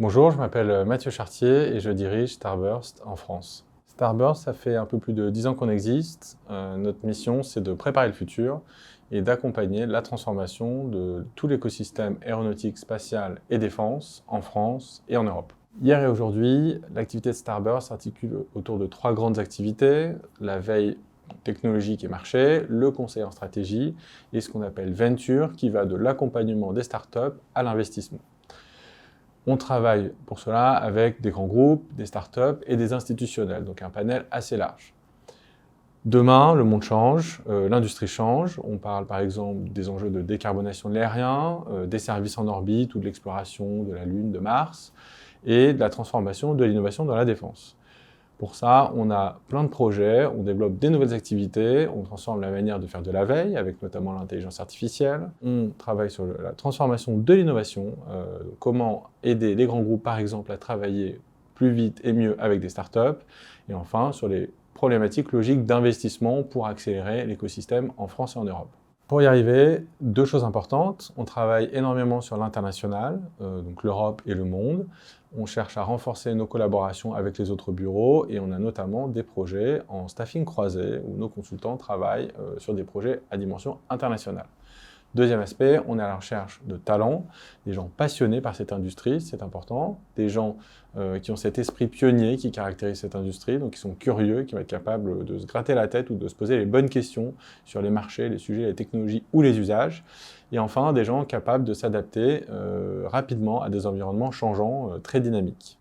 Bonjour, je m'appelle Mathieu Chartier et je dirige Starburst en France. Starburst, ça fait un peu plus de 10 ans qu'on existe. Notre mission, c'est de préparer le futur et d'accompagner la transformation de tout l'écosystème aéronautique, spatial et défense en France et en Europe. Hier et aujourd'hui, l'activité de Starburst s'articule autour de 3 grandes activités: la veille technologique et marché, le conseil en stratégie et ce qu'on appelle Venture, qui va de l'accompagnement des startups à l'investissement. On travaille pour cela avec des grands groupes, des startups et des institutionnels, donc un panel assez large. Demain, le monde change, l'industrie change. On parle par exemple des enjeux de décarbonation de l'aérien, des services en orbite ou de l'exploration de la Lune, de Mars, et de la transformation de l'innovation dans la défense. Pour ça, on a plein de projets, on développe des nouvelles activités, on transforme la manière de faire de la veille, avec notamment l'intelligence artificielle. On travaille sur la transformation de l'innovation, comment aider les grands groupes, par exemple, à travailler plus vite et mieux avec des startups. Et enfin, sur les problématiques logiques d'investissement pour accélérer l'écosystème en France et en Europe. Pour y arriver, 2 choses importantes. On travaille énormément sur l'international, donc l'Europe et le monde. On cherche à renforcer nos collaborations avec les autres bureaux et on a notamment des projets en staffing croisé où nos consultants travaillent sur des projets à dimension internationale. Deuxième aspect, on est à la recherche de talents, des gens passionnés par cette industrie, c'est important, des gens qui ont cet esprit pionnier qui caractérise cette industrie, donc qui sont curieux, qui vont être capables de se gratter la tête ou de se poser les bonnes questions sur les marchés, les sujets, les technologies ou les usages. Et enfin, des gens capables de s'adapter rapidement à des environnements changeants, très dynamiques.